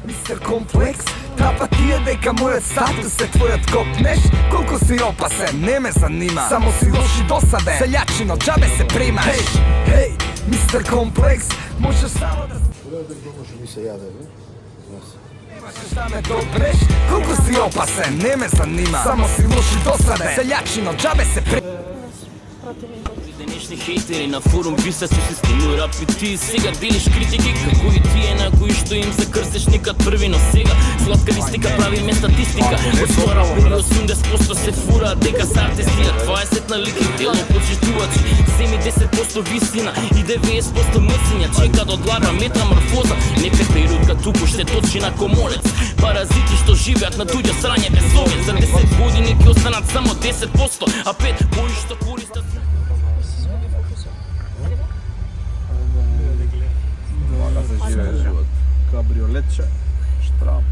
Мистер Комплекс, трапа ти е дека мојот статус е твојот копнеш. Колку си опасен, не ме занима. Само си лош и досаден, селјачино, џабе се примаш. Хеј, мистер Комплекс, можеш само да ми се јаде, бе? Можеш да ме добреш. Колку си опасен, не ме занима. Само си лош и досаден, селјачино, џабе се примаш. Денешни хейтери на форум виса се стимулира апетит. Сега делиш критики како и тие на кои што им се крстеш никад први, но сега сладка вистика прави ме статистика. Од своја разбери 80% се фура дека се артистија, 20 на лики делно почитувачи, семи 10% вистина и 90% мрсења. Чека до глава метаморфоза, не пеперутка туку ще точи на комолец. Паразити што живеат на туѓа срање без совест, за 10 години ќе останат само 10%, а 5 кои што користат живот. Кабриолетче, штрап,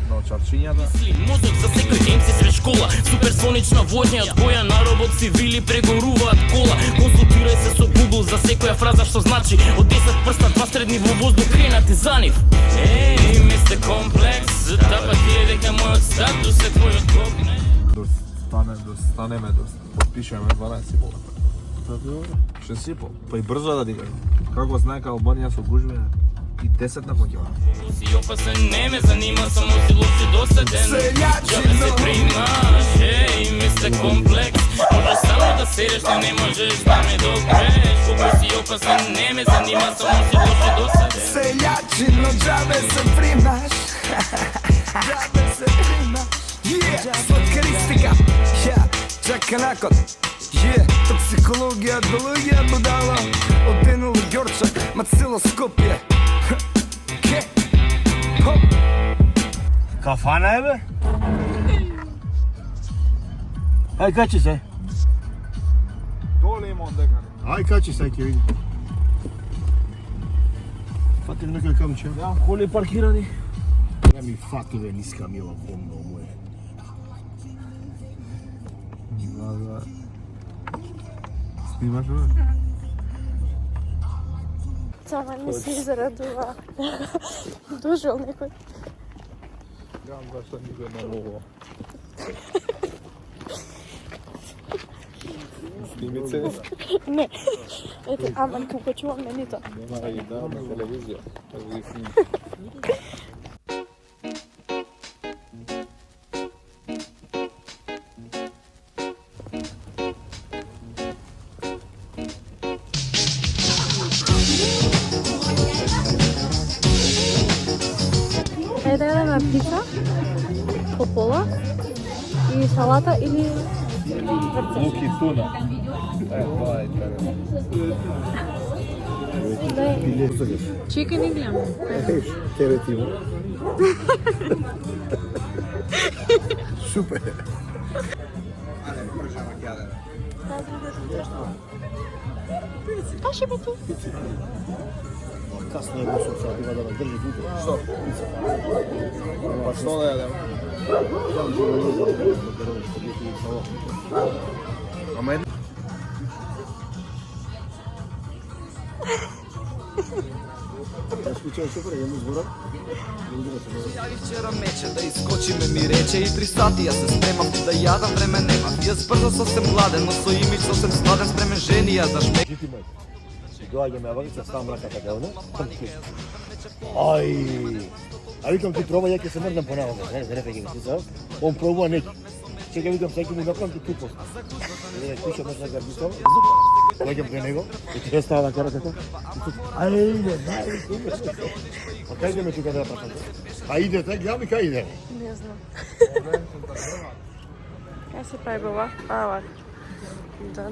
на очарчињата. Мозок за секој ден си сред школа, суперсонична војна од која на робот цивили прегоруваат кола. Консултирај се со Google за секоја фраза што значи од 10 прста 2 средни во воздух кренати за нив. Еј, мистер Комплекс, тапа ти е дека мојот статус е твојот копнеш. Достанеме, подпишеме 12 пола. Ще си по. Па и брзо да дигаме. Како знаека Албанија со гужви и 10 на покива. Си опасен, не ме занима, само си лош и досаден. Џабе се примаш, еј, мистер Комплекс. Можеш само да седеш, но не можеш да ме допреш. Колку си опасен, не ме занима, само си лош и досаден. Селјачино, џабе се примаш. Џабе се примаш. Сладкаристика. Чака накот. Токсикологија, биологија будала. Оденало Ѓорча, Мацила Скопје. Кафана е, бе? Ај, качи се. Доле има он дека. Ај, качи се, ќе види. Фати ли некој камче? Јам коли паркирани. Не ми фати, бе, ниска мила бомно моје. Да. Снимаш, бе? Цама не се израдува. Дожил некој. Јам зашто никој не могло. Снимице? Не. Ето, ама не покачувам менито. Нема и да на телевизија. Како ги снимиш. Да јадеме пица, по пола и салата или врце. Лук и туна. Това е интересно. Chicken и гледам. Тебе ти има. Супер. Каши бе ти? Касно е го сад, има да држи дуго. Што? Па што да јадем? Ама една... Јави вчера мече да искочиме ми рече и 3 сати ја се спремам да јадам, време нема. Јас брзо сосем гладен, но со имидж сосем складен, спремен жени ја да шмек. Доаѓаме аваница, ставам раката делно. Ај! А викам ти проба, ја ќе се мрдам понаваме. Не ќе го ти он пробува неки. Чека викам секи му направам ти тупост. Пиша можна да гарбисам. Доаѓам кај него и ти става на караката. Ајде, дај. А кај идеме тука да прашам? А идете, гледам и кај иде? Не знам. Кај се прави баба? Ава. Да.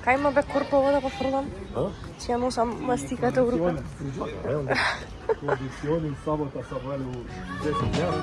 Кај има бе корпова да пофрлам? Ќе носам мастиката у рука. Кондициони сабота са вели у 10 дена.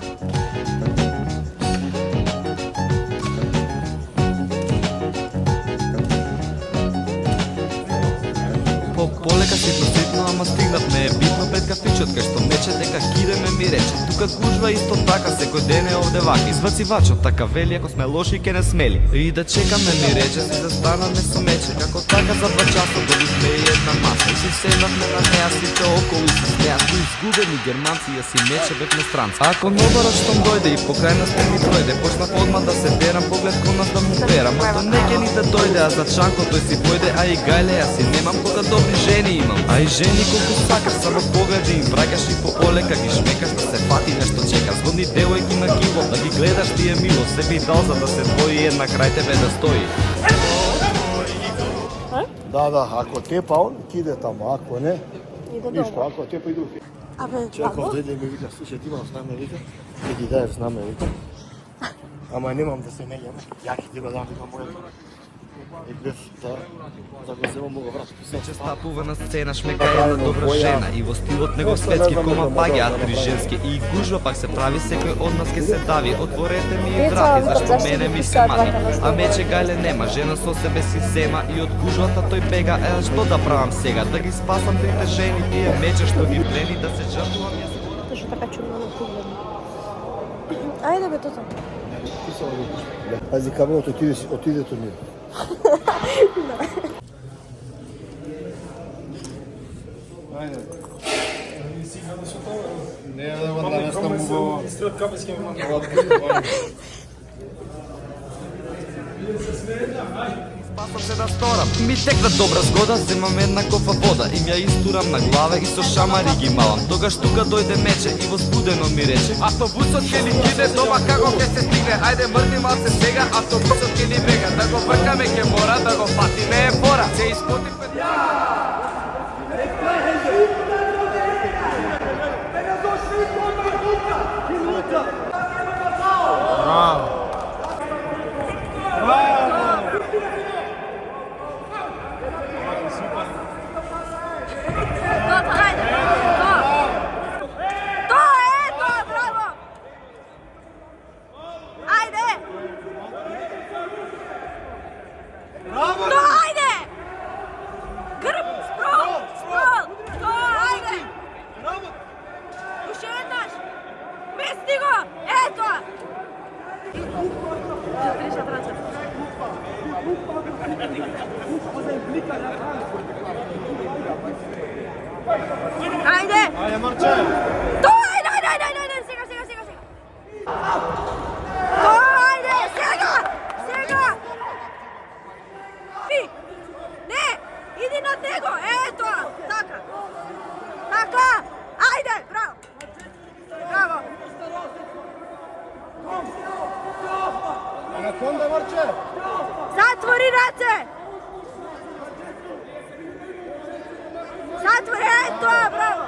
Полека си проситно, ама стигнавме битно пред кафичот, кај што мече плаче дека кидеме ми рече. Тука гужва исто така, секој ден е овде вака. Избацивачот така вели, ако сме лоши ке не смели. И да чекаме ми рече, си застанаме со мече. Како така за 2 часа добивме една маса. И си седнахме на неа, сите околу се смеа. Су изгубени германци, ја си мече бевме странци. Ако нобарот штом дојде и покрај нас не ми дојде, почнав одма да се дерам, поглед кон нас да му перам. А то не ќе ни да дојде, а за Чанко тој си појде, а и гајле, ја си немам кога добри жени имам. А и жени колку сакаш, само погледи им враќаш и по олека ги шмекаш да се фати нешто чекаш. Згодни девојки на кило, да ги гледаш ти е мило, се би дал за да се твои една крај тебе да стои. Да, ако тепа он, иде тамо, ако не, Иде ништо, дома. ако тепа иду. Абе, Чекав бабо? дојде и ми вика, слушај, ти имам с наме, вика, ќе ги даеш с наме, вика. Ама немам да се меѓаме, ја ќе ти го дам, вика, мојата. И бев, да, за да се мога вратам. Вече стапува на сцена, шмека една добра жена. И во стилот него светски кома паѓаат 3 женски. И гужва пак се прави, секој од нас ке се дави. Отворете ми и врати, зашто мене ми се мати. А мече гајле нема, жена со себе си зема. И од гужвата тој бега, што да правам сега? Да ги спасам трите жени, тие мече што ги плени, да се жртвувам јас. Зашто така чудно на поглед? Ајде бе, тото. Пази, камионот отиде до нив. Ајде. Не, да не стам убаво. Спасам се да сторам. Ми текна добра згода, земам една кофа вода. И ја истурам на глава и со шамари ги малам. Тогаш тука дојде мече и возбудено ми рече: автобусот ќе ни киде дома, како ќе се стигне? Ајде мрни малце сега, автобусот ќе ни бега. Да го вркаме ќе мора, да го фатиме е фора. Се испотив пред... Ајде! Ајде, Марче! Ајде, сега! Ајде, сега! Не, иди над него, ето, така! Ајде, браво! Анаконда, Марче! Затвори раце! Затвори, ето, браво!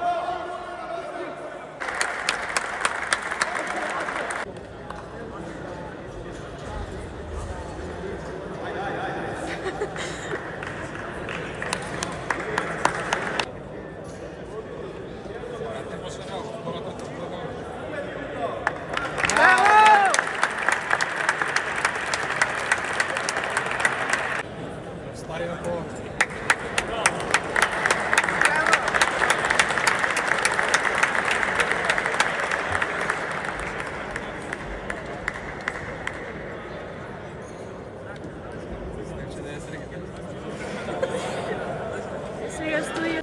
Сега стои.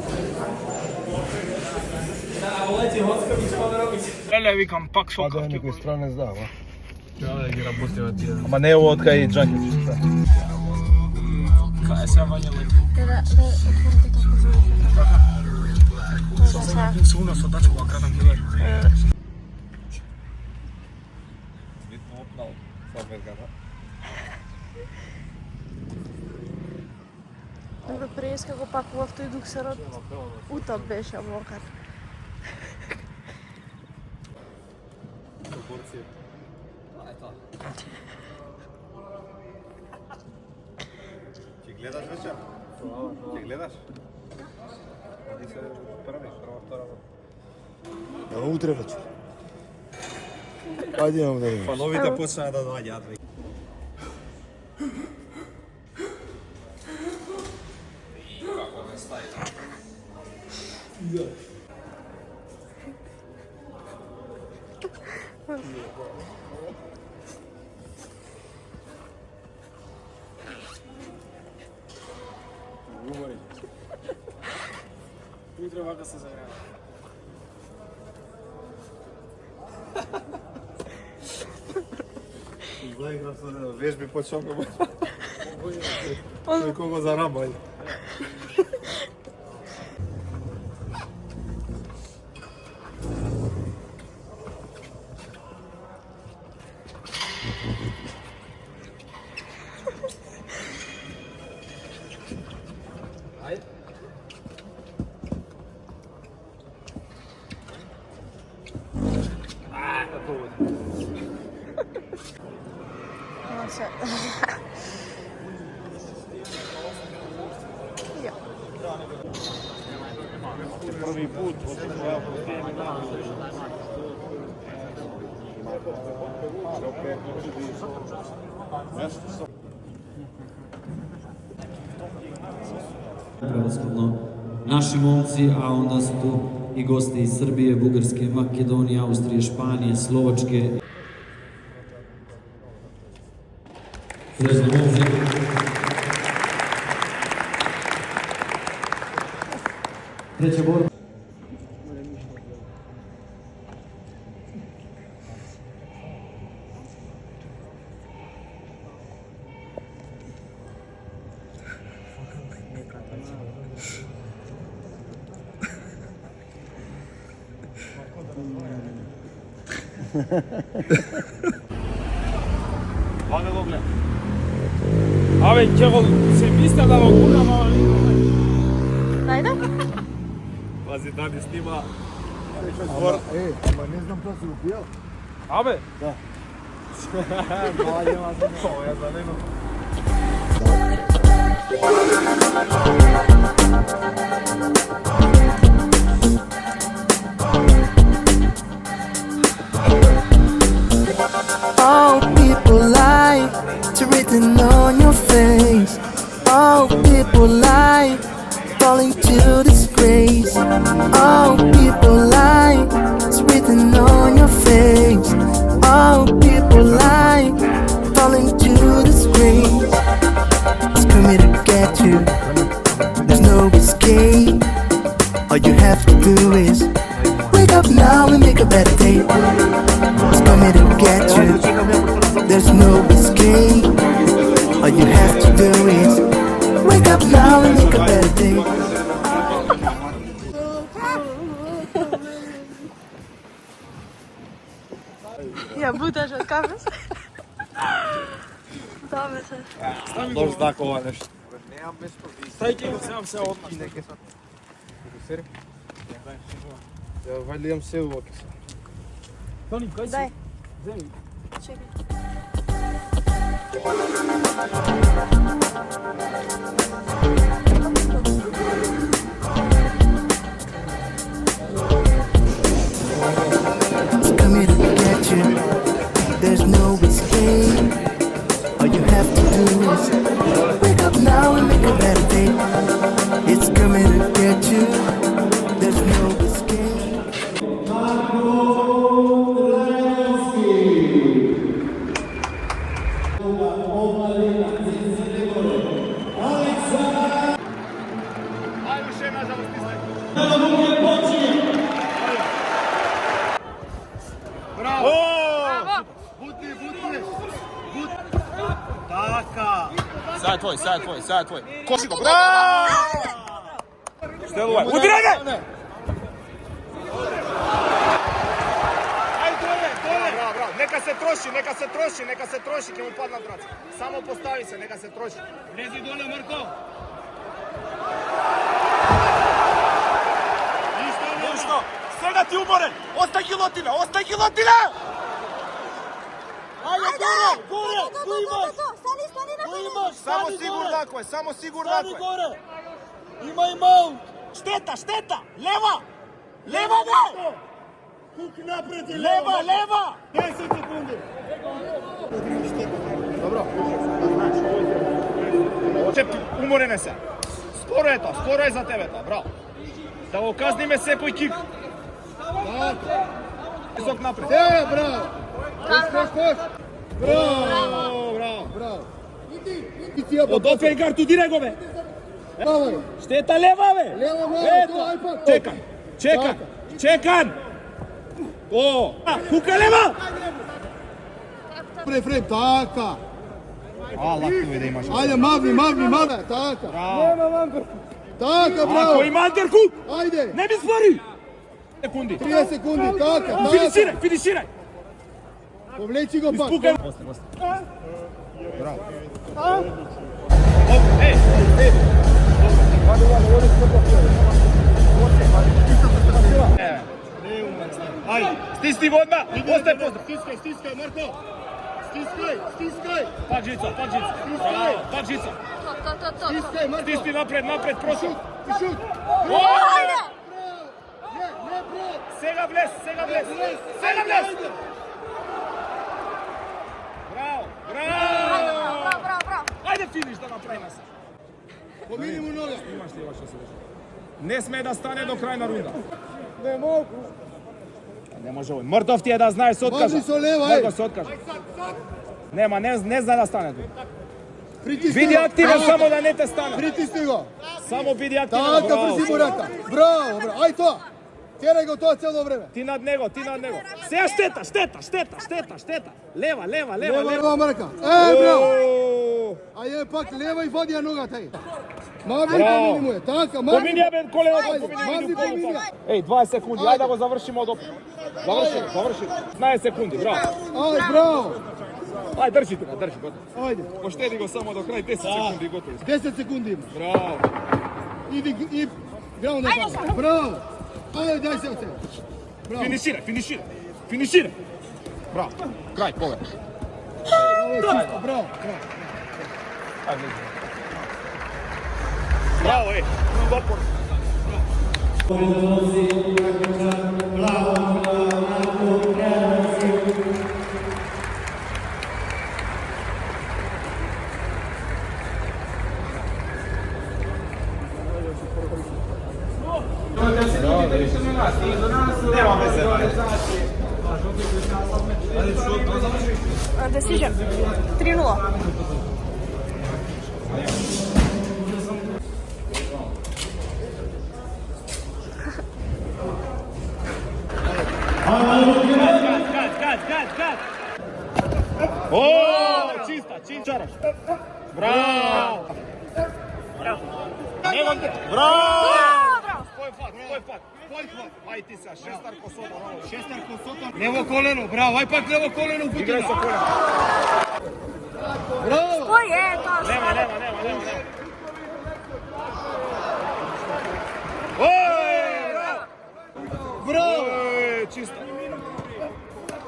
Еле, викам, пак Па шокав да ти некој странец да, ма. Ама не е ово од кај Джаки. Кај е сега Вања лек. Да отворите толку звук. Се уна со тачко, а кратам ти вер. Видно опнал фабриката. Добро, преес како пакував тој дуксерот, утап беше мокар. Ќе гледаш вечер? Ќе гледаш? Оди се прва, втора. Да, утре вечер. Ајде имам да видим. Фановите почнаа да доаѓаат. Утре вака се заграва. Заигра се вежби под шоком. Некого зарабај. Први пут од твоја Превосходно. Наши момци, a onda su tu i gosti iz Srbije, Bugarske, Makedonije, Austrije, Španije, Slovačke. Srećna muzika. Treća borba. Абе го гледам. Абе, ќе го се мисля да го гурам, ама Најде? Пази, да не снима. Ама не знам тоа си го пијал. Абе, Тоа е за него. All people lie, it's written on your face. All people lie, falling to disgrace. All people lie, it's written on your face. All people lie, falling to disgrace. It's coming to get you, there's no escape. All you have to do is wake up now and make a better day. It's coming to get you, there's no escape. All you have to do is wake up now and make a better day. Ја буташ од кафе. Добре се. Дош такова нешто. стајте го сам се одма. Ја валијам се уваки се. Тони, кој си? Дај. Земи. Чекај. It's coming to get you, there's no escape. All you have to do is wake up now and make a better day. It's coming to get you, there's no escape. Sad je tvoj. Koši go, bravo! Šteluje, udire ga! Ajde, dole! Bravo, neka se troši, ke mu padna brac. Samo postavi se, neka se troši. Лези доле, Марко. Ništa! Сега ti umoren! Ostaj gilotina! Ajde, gore! Tu imaš! Samo sigur nakon! Горе. Има мал. Šteta! Leva be! Kuk napred je Leva! 10 sekundi. Čepi, umorene se. Sporo je za tebe ta, bravo. Da го казниме секој кик. Висок напред. Браво! Кош! Браво! Иди, Од отвори карту, дире го, бе. Браво! Штета лева, бе. Лево, Ето. ај пак. Чекан. О, тука лева. Префрем, така. Лактови да имаш. Ајде, мавни, така. Така, браво. Ако има антерку, Ајде, не ми спори. Секунди. 30 секунди, така. Финиширај. Повлечи го пак. Спукај. Ајде, стисни го одма. Остај поздрав. Стискај, Марко. Стискај. Пак жица. Пак жица. Стискај, Марко. Стисни напред, просу. Шут. Ајде! Не, бро. Сега влез. Браво. Ајде финиш да направи нас. Помини му нога. Имаш ли што се дешава? Не сме да стане до крај на рунда. Не могу. Не може овој. Мртов ти е да знаеш, се откажа. Мажи со лева, Него се откажа. Нема, не зна да стане. Притисни Биди го. активен само да не те стане. Притисни го. Само биди активен. Така, Браво. прси му рака. Браво. Ај тоа. Терај го тоа цело време. Ти над него. Сега штета. Лева. Лева марка. Браво. Ајде пак лева и вади ја ногата. Мавни помини му е. Така, мавни. Помини ја бе коленото, Мавни помини. Еј, 20 секунди, ајде да го завршиме од опет. Заврши. 15 секунди, браво. Ај, браво. Ај, држи тука, готово. Ајде. Поштеди го само до крај, 10 секунди готово. 10 секунди има. Браво. Иди и граунд да. Браво. Ајде, дај се оце. Браво. Финишира. Браво. Крај, поглед. Браво. Браво, е. Допор. Decision. 3-0. Гад. О, чиста, чараш. Браво. Браво. Кој фат. Ај ти са, шестар косото. Лево колено, браво. Ај пак лево колено у Играј со колено. Браво. Кој е тоа? Лева. Ој, Браво. чиста.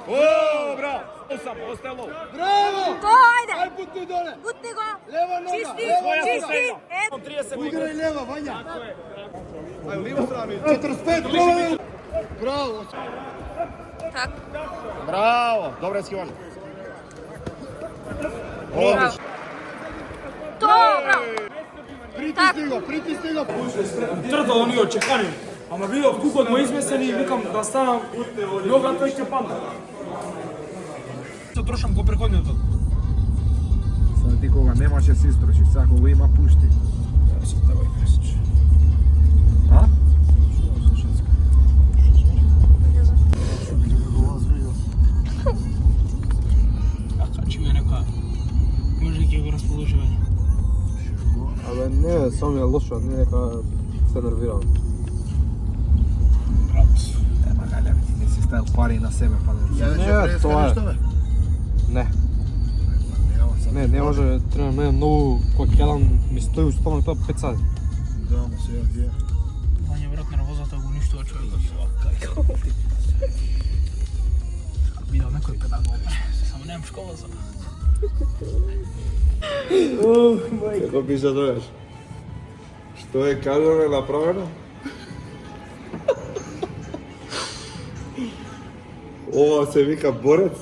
О, браво. Остај лоу. Браво. Тоа, ајде! Ај путни доле. Гутни го! Лева нога. Чисти! Своја Чисти! последна. 30 секунди. Играј лева, Вања. 45 колено. Браво. Так. Браво. Добре скиване. Браво. Тоа, браво! Притисни го. Трдо они очекани. Ама видов кукот му измесени и викам да ставам ногата и ќе падна. Се трошам ко преходниот. Сега ти кога немаше се истроши, сега кога има пушти. Се треба и пресич. А? Че ме нека, може ќе го расположување. Абе не, само е лошо, не дека се нервирам. Ема гале, ти не си ставил пари на себе, па не. Тоа е. Не може, треба мене многу, кога јадам ми стои у стомак тоа 5 сати. Да, ма сега вие. Вања брат нервозата го уништува човекот. Видам некој педагог. Само немам школа за. Како би се дојаш? Што е кажано е направено? Ова се вика борец,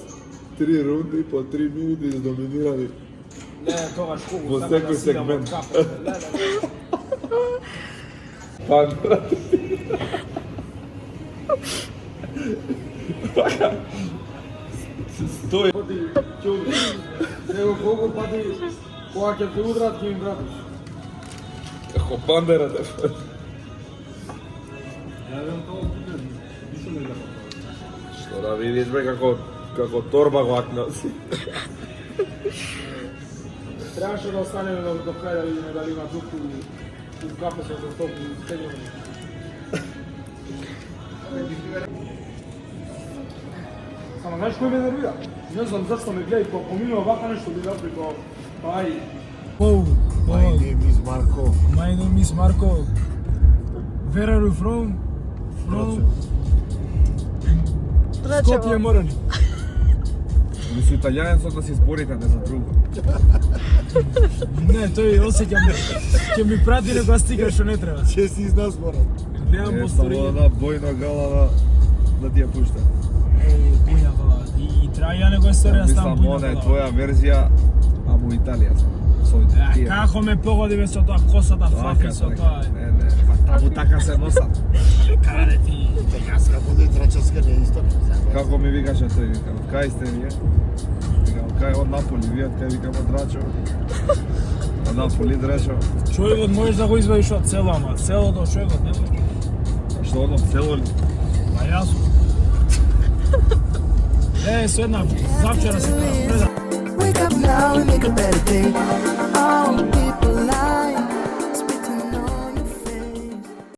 3 рунди по 3 минути издоминирани. Не, тогаш хубаво. Во секој сегмент. Пан, брат. Стои. Пати ќе удриш. Него колку пати кога ќе те удрат ќе им вратиш. Како бандера да. Што да видиш бе како торба го акноси. Требаше да останеме до крај да видиме дали има дух у кафе со сток и стењови. Само знаеш кој ме нервира? Не знам зашто ме гледа и кога поминува вака нешто би рапли кога пај. My name is Marco. My name is Marco. Where are you from? Скопје Морани. Ми со италијанецот да се зборите, не за друго. Не, тој осеќам ќе ми прати некоја стика што не треба. Че си изнас морам. Гледам Е, само посторија. една бојна гала да ти ја пушта. Буња гала. И треба ја некоја историја ставам Мислам, она е твоја верзија, амо Италија сам. Со тие. Како ме погоди бе со тоа косата, фафи со тоа. Не, таму така се носат. Каде ти? Јас како да трачаска не исто. Како ми викаше тој, вика, од кај сте вие? Вика, од кај од Наполи, вие од кај викам од Драчо. Од Наполи, Драчо. Човекот можеш да го извадиш од село, ама селото човекот не може. А што одно село ли? Па јас. Со една завчера се прeda. Wake up now and make a better day.